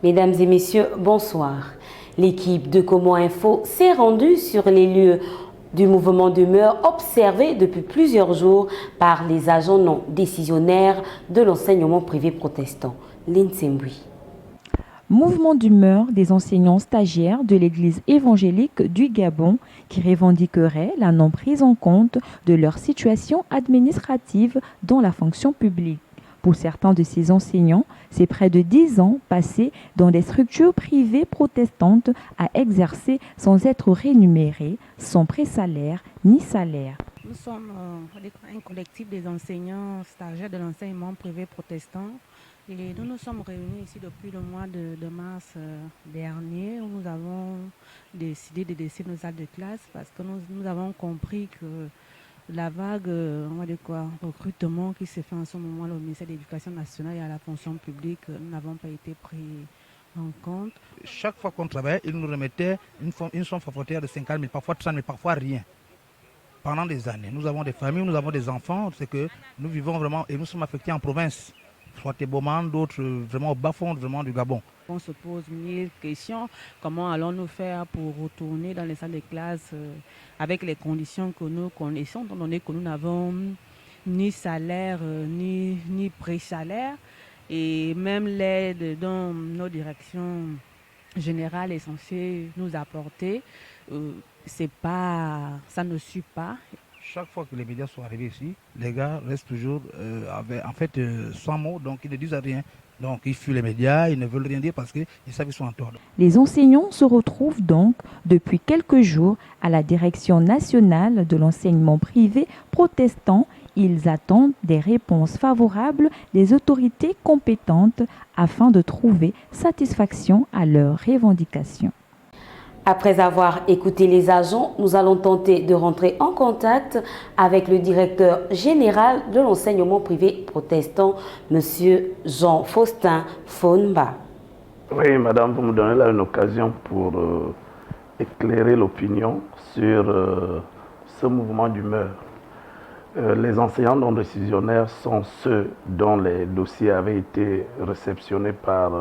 Mesdames et messieurs, bonsoir. L'équipe de Como Info s'est rendue sur les lieux du mouvement d'humeur observé depuis plusieurs jours par les agents non décisionnaires de l'enseignement privé protestant. L'INSEMBUI. Mouvement d'humeur des enseignants stagiaires de l'Église évangélique du Gabon qui revendiqueraient la non prise en compte de leur situation administrative dans la fonction publique. Pour certains de ces enseignants, c'est près de 10 ans passés dans des structures privées protestantes à exercer sans être rémunérés, sans pré-salaire ni salaire. Nous sommes un collectif des enseignants stagiaires de l'enseignement privé protestant et nous nous sommes réunis ici depuis le mois de mars dernier où nous avons décidé de laisser nos salles de classe parce que nous avons compris que la vague recrutement qui se fait en ce moment au ministère de l'Éducation nationale et à la fonction publique, nous n'avons pas été pris en compte. Chaque fois qu'on travaillait, ils nous remettaient une somme forfaitaire de 50 000, parfois 30 000, parfois rien. Pendant des années, nous avons des familles, nous avons des enfants, c'est que nous vivons vraiment et nous sommes affectés en province, soit Teboman, d'autres vraiment au bas-fond vraiment du Gabon. On se pose mille questions, comment allons-nous faire pour retourner dans les salles de classe avec les conditions que nous connaissons, étant donné que nous n'avons ni salaire ni pré-salaire et même l'aide dont nos directions générales est censée nous apporter. Ça ne suit pas. Chaque fois que les médias sont arrivés ici, les gars restent toujours sans mots, donc ils ne disent rien. Donc ils fuient les médias, ils ne veulent rien dire parce qu'ils savent qu'ils sont en tort. Les enseignants se retrouvent donc depuis quelques jours à la direction nationale de l'enseignement privé protestant. Ils attendent des réponses favorables des autorités compétentes afin de trouver satisfaction à leurs revendications. Après avoir écouté les agents, nous allons tenter de rentrer en contact avec le directeur général de l'enseignement privé protestant, M. Jean-Faustin Fonba. Oui, madame, vous me donnez là une occasion pour éclairer l'opinion sur ce mouvement d'humeur. Les enseignants non décisionnaires sont ceux dont les dossiers avaient été réceptionnés par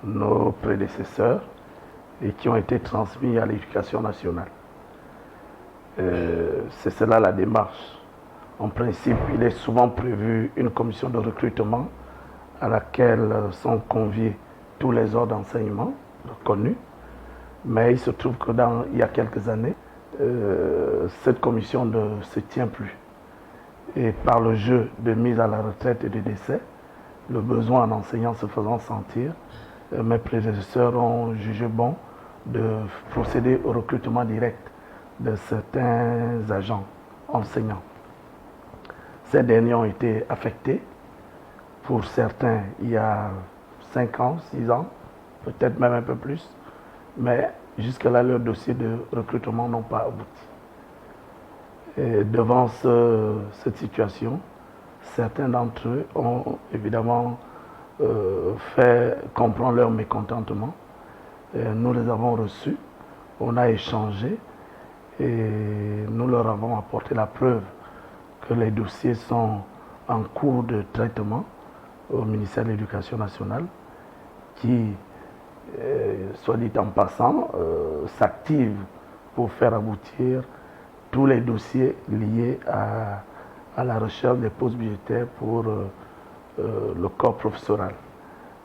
nos prédécesseurs et qui ont été transmis à l'Éducation nationale. C'est cela la démarche. En principe, il est souvent prévu une commission de recrutement à laquelle sont conviés tous les ordres d'enseignement reconnus. Mais il se trouve que il y a quelques années, cette commission ne se tient plus. Et par le jeu de mise à la retraite et de décès, le besoin en enseignants se faisant sentir, mes prédécesseurs ont jugé bon de procéder au recrutement direct de certains agents enseignants. Ces derniers ont été affectés, pour certains il y a 5 ans, 6 ans, peut-être même un peu plus, mais jusque-là leurs dossiers de recrutement n'ont pas abouti. Et devant cette situation, certains d'entre eux ont évidemment fait comprendre leur mécontentement. Et nous les avons reçus, on a échangé et nous leur avons apporté la preuve que les dossiers sont en cours de traitement au ministère de l'Éducation nationale qui, soit dit en passant, s'active pour faire aboutir tous les dossiers liés à la recherche des postes budgétaires pour le corps professoral.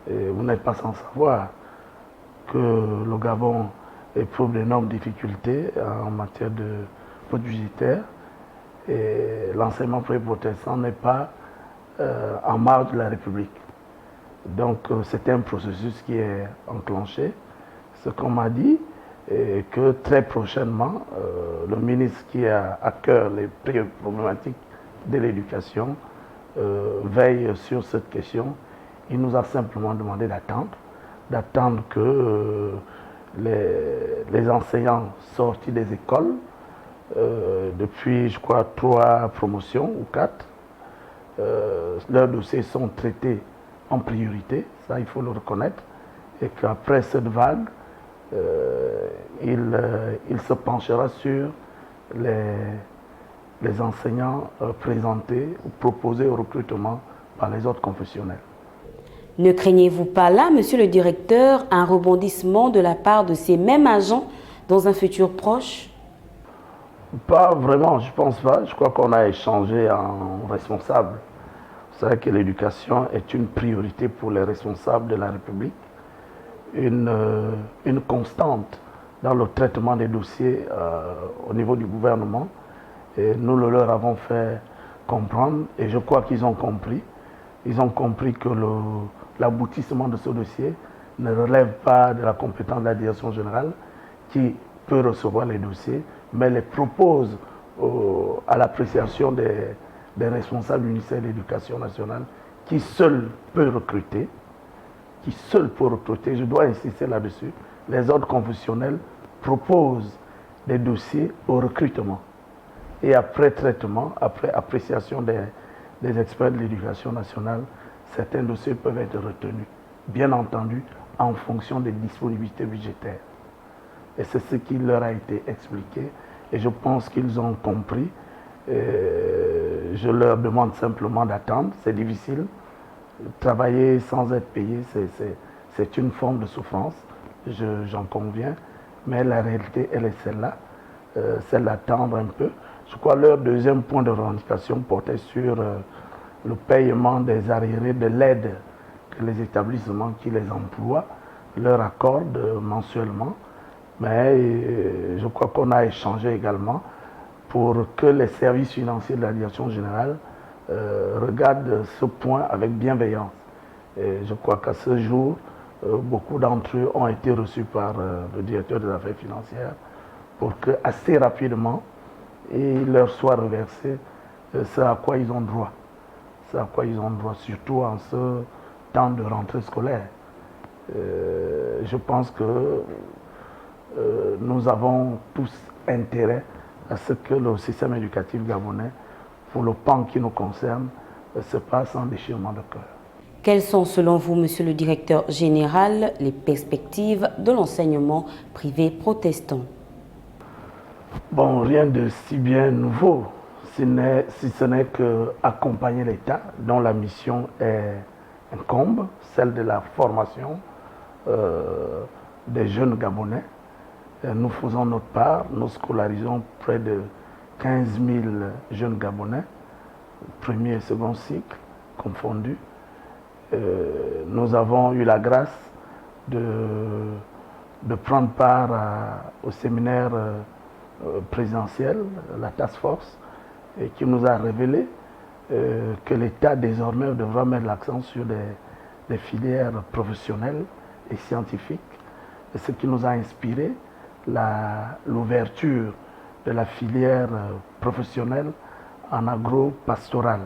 Et vous n'êtes pas sans savoir que le Gabon éprouve d'énormes difficultés en matière de postes budgétaires et l'enseignement privé protestant n'est pas en marge de la République. Donc c'est un processus qui est enclenché. Ce qu'on m'a dit est que très prochainement, le ministre qui a à cœur les problématiques de l'éducation veille sur cette question. Il nous a simplement demandé d'attendre que les enseignants sortis des écoles, depuis je crois 3 promotions ou 4, leurs dossiers sont traités en priorité, ça il faut le reconnaître, et qu'après cette vague, il se penchera sur les enseignants présentés ou proposés au recrutement par les autres confessionnels. Ne craignez-vous pas là, monsieur le directeur, un rebondissement de la part de ces mêmes agents dans un futur proche? Pas vraiment, je pense pas. Je crois qu'on a échangé en responsable. Vous savez que l'éducation est une priorité pour les responsables de la République, une constante dans le traitement des dossiers au niveau du gouvernement. Et nous le leur avons fait comprendre et je crois qu'ils ont compris. Ils ont compris que l'aboutissement de ce dossier ne relève pas de la compétence de la direction générale qui peut recevoir les dossiers, mais les propose à l'appréciation des responsables du ministère de l'Éducation nationale qui seul peut recruter. Je dois insister là-dessus. Les ordres confessionnels proposent des dossiers au recrutement. Et après traitement, après appréciation des experts de l'éducation nationale, certains dossiers peuvent être retenus, bien entendu, en fonction des disponibilités budgétaires. Et c'est ce qui leur a été expliqué. Et je pense qu'ils ont compris. Je leur demande simplement d'attendre. C'est difficile. Travailler sans être payé, c'est une forme de souffrance. J'en conviens. Mais la réalité, elle est celle-là. C'est d'attendre un peu. Je crois que leur deuxième point de revendication portait sur le paiement des arriérés de l'aide que les établissements qui les emploient leur accordent mensuellement. Mais je crois qu'on a échangé également pour que les services financiers de la direction générale regardent ce point avec bienveillance. Et je crois qu'à ce jour, beaucoup d'entre eux ont été reçus par le directeur des affaires financières pour que assez rapidement il leur soit reversé ce à quoi ils ont droit. Ce à quoi ils ont droit, surtout en ce temps de rentrée scolaire. Je pense que nous avons tous intérêt à ce que le système éducatif gabonais, pour le pan qui nous concerne, se passe en déchirement de cœur. Quelles sont, selon vous, monsieur le directeur général, les perspectives de l'enseignement privé protestant? Bon, rien de si bien nouveau, si ce n'est qu'accompagner l'État, dont la mission incombe, celle de la formation des jeunes Gabonais. Nous faisons notre part, nous scolarisons près de 15 000 jeunes Gabonais, premier et second cycle confondus. Nous avons eu la grâce de prendre part au séminaire présidentiel, la task force, et qui nous a révélé que l'État désormais devra mettre l'accent sur des filières professionnelles et scientifiques, et ce qui nous a inspiré l'ouverture de la filière professionnelle en agro-pastoral.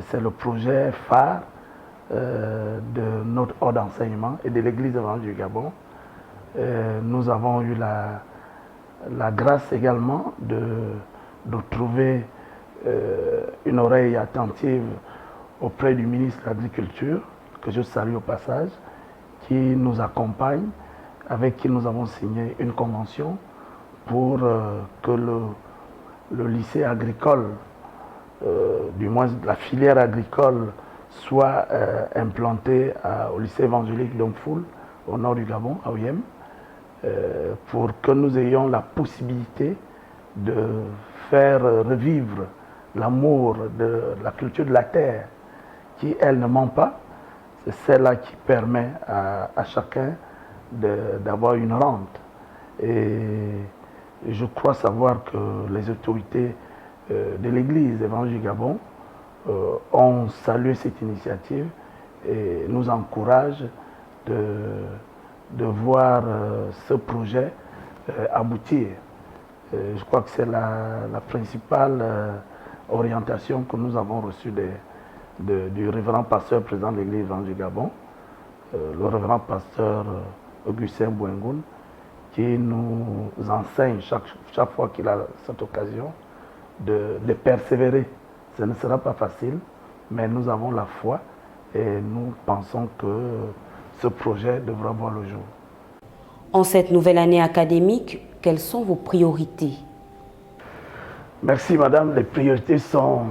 C'est le projet phare de notre ordre d'enseignement et de l'Église évangélique du Gabon. Nous avons eu la grâce également de trouver une oreille attentive auprès du ministre de l'Agriculture, que je salue au passage, qui nous accompagne, avec qui nous avons signé une convention pour que le lycée agricole, du moins la filière agricole, soit implantée au lycée évangélique d'Omfoul, au nord du Gabon, à Oyem, pour que nous ayons la possibilité de faire revivre l'amour de la culture de la terre, qui, elle, ne ment pas. C'est celle-là qui permet à chacun d'avoir une rente. Et je crois savoir que les autorités de l'Église évangélique Gabon ont salué cette initiative et nous encouragent de voir ce projet aboutir. Je crois que c'est la principale orientation que nous avons reçue du révérend pasteur président de l'Église évangélique Gabon, le révérend pasteur Augustin Bouengoun, qui nous enseigne chaque fois qu'il a cette occasion de persévérer. Ce ne sera pas facile, mais nous avons la foi et nous pensons que ce projet devra voir le jour. En cette nouvelle année académique, quelles sont vos priorités? Merci madame, les priorités sont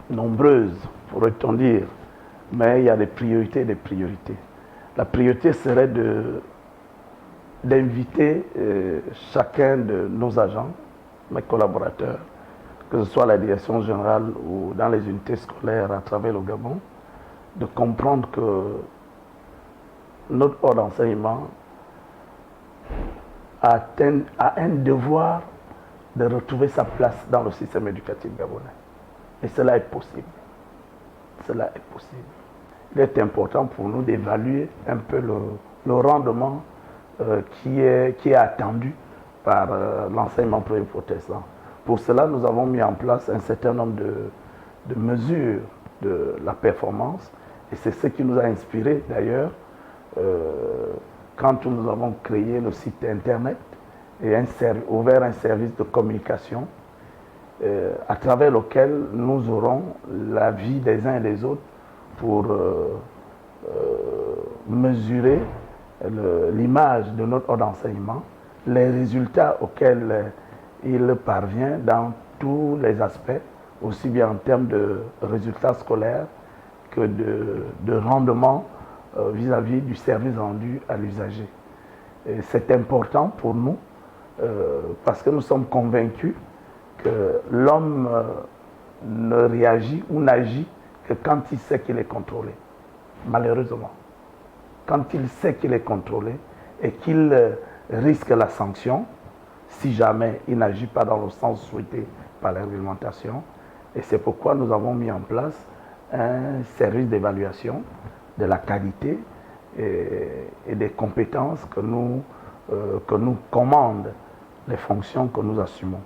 nombreuses, pourrait-on dire. Mais il y a des priorités et des priorités. La priorité serait d'inviter chacun de nos agents, mes collaborateurs, que ce soit à la direction générale ou dans les unités scolaires à travers le Gabon, de comprendre que notre ordre d'enseignement a un devoir de retrouver sa place dans le système éducatif gabonais. Et cela est possible. Cela est possible. Il est important pour nous d'évaluer un peu le rendement qui est attendu par l'enseignement privé protestant. Pour cela, nous avons mis en place un certain nombre de mesures de la performance, et c'est ce qui nous a inspiré d'ailleurs quand nous avons créé le site internet et ouvert un service de communication à travers lequel nous aurons l'avis des uns et des autres pour mesurer l'image de notre ordre d'enseignement, les résultats auxquels il parvient dans tous les aspects, aussi bien en termes de résultats scolaires que de rendement vis-à-vis du service rendu à l'usager. C'est important pour nous parce que nous sommes convaincus que l'homme ne réagit ou n'agit que quand il sait qu'il est contrôlé, malheureusement. Quand il sait qu'il est contrôlé et qu'il risque la sanction, si jamais il n'agit pas dans le sens souhaité par la réglementation. Et c'est pourquoi nous avons mis en place un service d'évaluation de la qualité et des compétences que nous commandent les fonctions que nous assumons.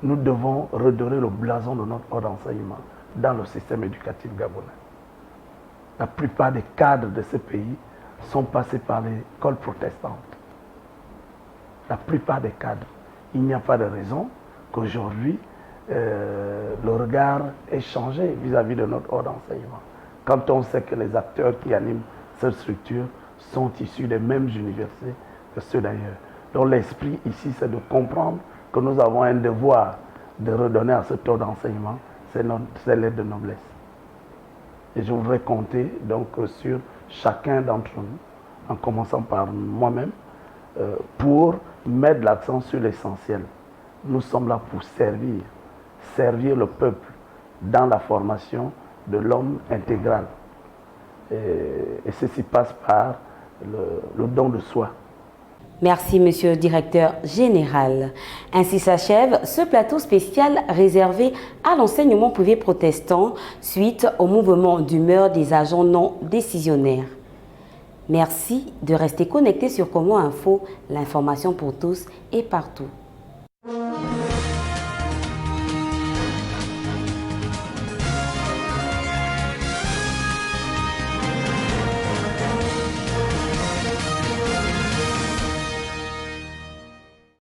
Nous devons redorer le blason de notre ordre d'enseignement dans le système éducatif gabonais. La plupart des cadres de ce pays sont passés par l'école protestante. La plupart des cadres. Il n'y a pas de raison qu'aujourd'hui, le regard ait changé vis-à-vis de notre ordre d'enseignement. Quand on sait que les acteurs qui animent cette structure sont issus des mêmes universités que ceux d'ailleurs. Donc l'esprit ici, c'est de comprendre que nous avons un devoir de redonner à cet ordre d'enseignement c'est l'aide de noblesse. Et je voudrais compter donc sur chacun d'entre nous, en commençant par moi-même, pour mettre l'accent sur l'essentiel. Nous sommes là pour servir le peuple dans la formation de l'homme intégral. Et ceci passe par le don de soi. Merci, Monsieur le Directeur Général. Ainsi s'achève ce plateau spécial réservé à l'enseignement privé protestant suite au mouvement d'humeur des agents non décisionnaires. Merci de rester connecté sur Comment Info, l'information pour tous et partout.